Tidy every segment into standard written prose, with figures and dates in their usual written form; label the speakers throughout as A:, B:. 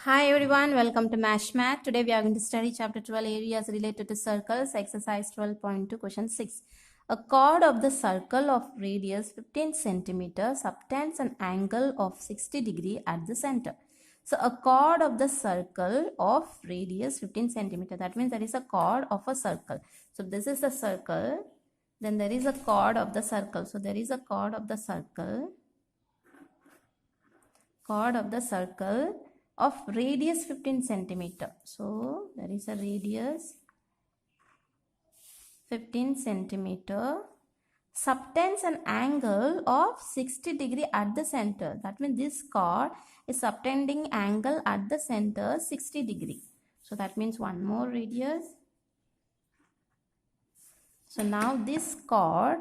A: Hi everyone, welcome to Mash Math. Today we are going to study chapter 12 areas related to circles, exercise 12.2 question 6. A chord of the circle of radius 15 centimeter subtends an angle of 60 degree at the center. So a chord of the circle of radius 15 centimeter, that means there is a chord of a circle. So this is the circle, then there is a chord of the circle. So there is a chord of the circle of radius 15 centimeter. So there is a radius 15 centimeter subtends an angle of 60 degree at the center. That means this chord is subtending angle at the center 60 degree. So that means one more radius. So now this chord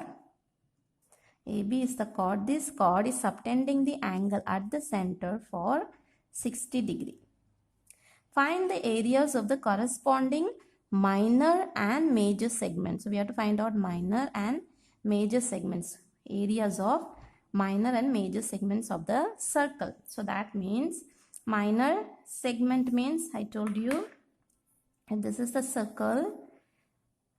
A: AB is the chord. This chord is subtending the angle at the center for 60 degree. Find the areas of the corresponding minor and major segments. So we have to find out minor and major segments. Areas of minor and major segments of the circle. So that means minor segment means, I told you, if this is the circle,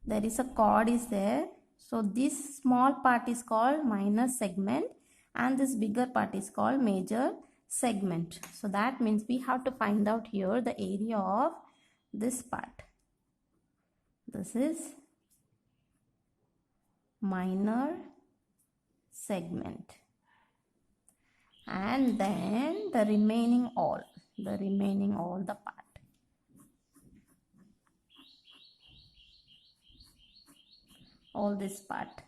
A: there is a chord is there. So this small part is called minor segment and this bigger part is called major segment. So that means we have to find out here the area of this part. This is minor segment. And then the remaining all the part. All this part.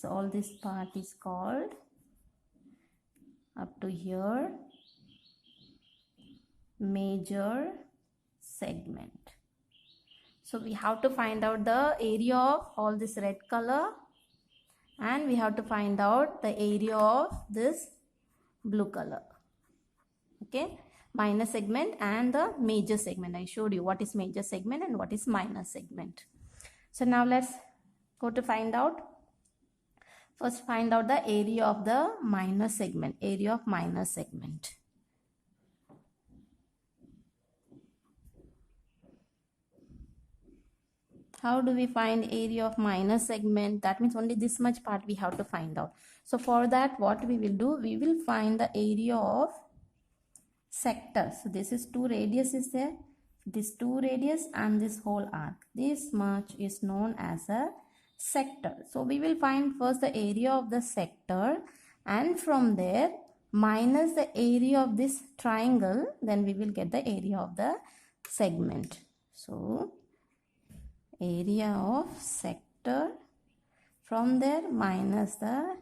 A: All this part is called up to here major segment. So we have to find out the area of all this red color and we have to find out the area of this blue color. Okay, minor segment and the major segment. I showed you what is major segment and what is minor segment. So now let's go to find out. First find out the area of the minor segment. Area of minor segment. How do we find area of minor segment? That means only this much part we have to find out. So for that what we will do, we will find the area of sector. So this is 2 radius is there. This 2 radius and this whole arc. This much is known as a sector. So we will find first the area of the sector and from there minus the area of this triangle, then we will get the area of the segment. So area of sector, from there minus the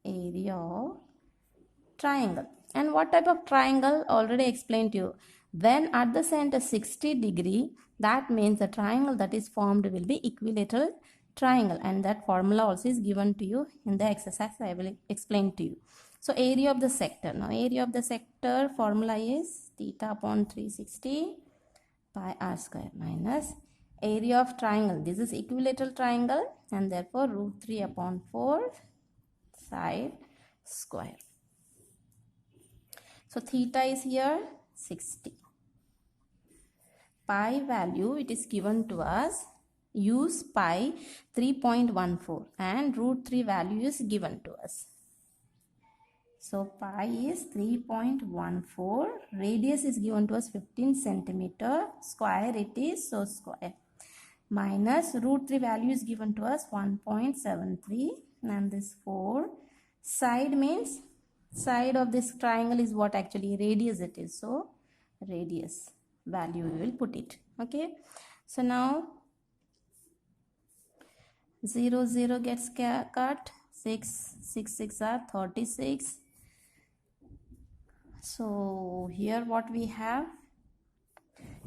A: area of triangle. And what type of triangle? Already explained to you. When at the center 60 degree, that means the triangle that is formed will be equilateral triangle, and that formula also is given to you in the exercise. I will explain to you. So area of the sector. Now area of the sector formula is theta upon 360 pi r square minus area of triangle. This is equilateral triangle and therefore root 3 upon 4 side square. So theta is here 60. Pi value it is given to us. Use pi 3.14 and root 3 value is given to us. So pi is 3.14. Radius is given to us 15 centimeter. Square it is, so square. Minus root 3 value is given to us 1.73 and this 4. Side means side of this triangle is what actually radius it is. So radius value we will put it. Okay. So now 0 0 gets cut. 6 are 36. So here what we have,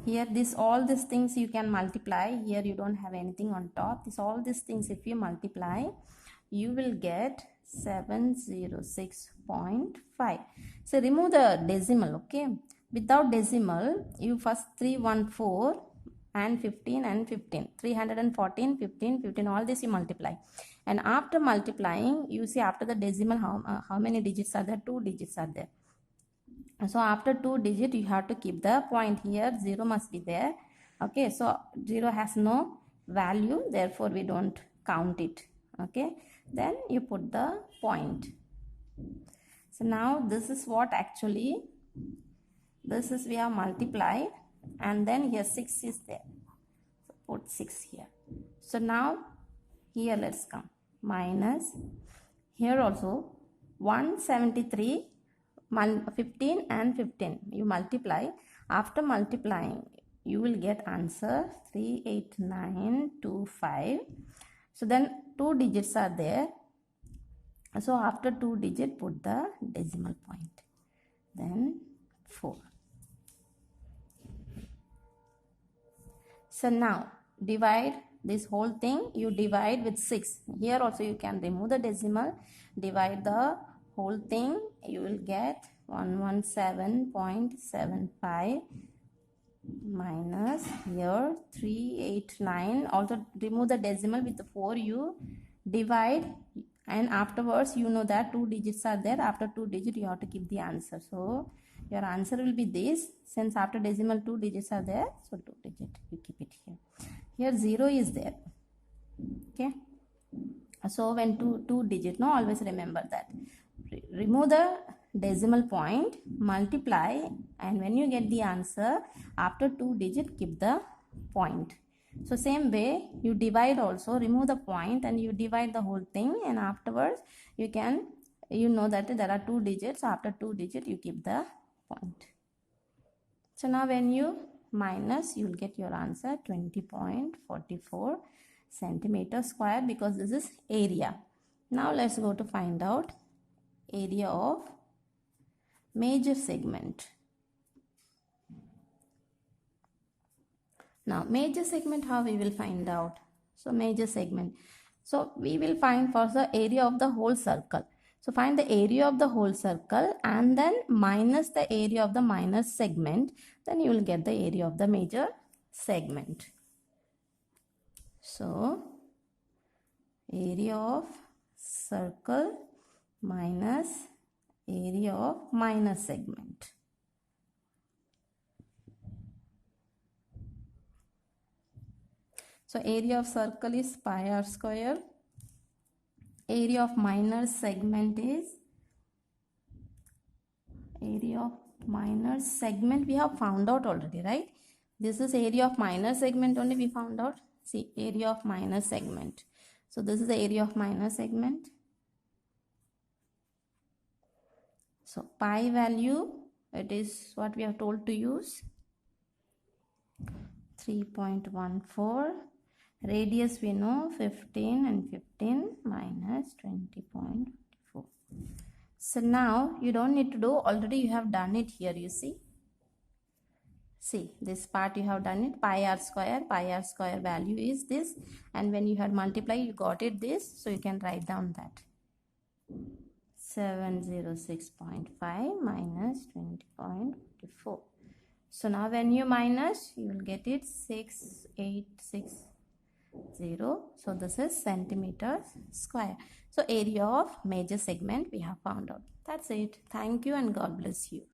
A: here this all these things you can multiply. Here you don't have anything on top. This all these things if you multiply, you will get 706.5. So remove the decimal. Okay, without decimal you first 314 and 15 and 15, 314, 15, 15, all this you multiply, and after multiplying you see after the decimal how many digits are there? 2 digits are there. So after 2 digit you have to keep the point here. 0 must be there. Okay, so 0 has no value, therefore we don't count it. Okay, then you put the point. So now this is what actually, this is we have multiplied, and then here 6 is there, so put 6 here. So now here let's come minus, here also 173, 15 and 15 you multiply. After multiplying you will get answer 38925. so then 2 digits are there, so after 2 digit put the decimal point, then 4. So now divide this whole thing, you divide with 6. Here also you can remove the decimal, divide the whole thing, you will get 117.75 minus here 389. Also remove the decimal, with the 4 you divide, and afterwards you know that 2 digits are there. After 2 digits you have to keep the answer. So your answer will be this. Since after decimal 2 digits are there, so 2 digit you keep it here. Here 0 is there. Okay, so when 2 digit, no, always remember that. Remove the decimal point, multiply, and when you get the answer after 2 digit keep the point. So same way you divide also, remove the point and you divide the whole thing, and afterwards you can, you know that there are 2 digits, so after 2 digit you keep the point. So now when you minus, you will get your answer 20.44 centimeter square, because this is area. Now let's go to find out area of major segment. Now major segment, how we will find out? So major segment, so we will find first the area of the whole circle. So find the area of the whole circle and then minus the area of the minor segment, then you will get the area of the major segment. So area of circle minus area of minor segment. So area of circle is pi r square. Area of minor segment is, area of minor segment we have found out already, right? This is area of minor segment only we found out. See, area of minor segment. So this is the area of minor segment. So pi value, it is what we are told to use, 3.14. Radius we know 15 and 15 minus 20.4. So now you don't need to do, already you have done it here, you see. See, this part you have done it, pi r square value is this, and when you had multiply you got it this, so you can write down that 706.5 minus 20.4. So now when you minus, you will get it 6860. So this is centimeters square. So area of major segment we have found out. That's it. Thank you and God bless you.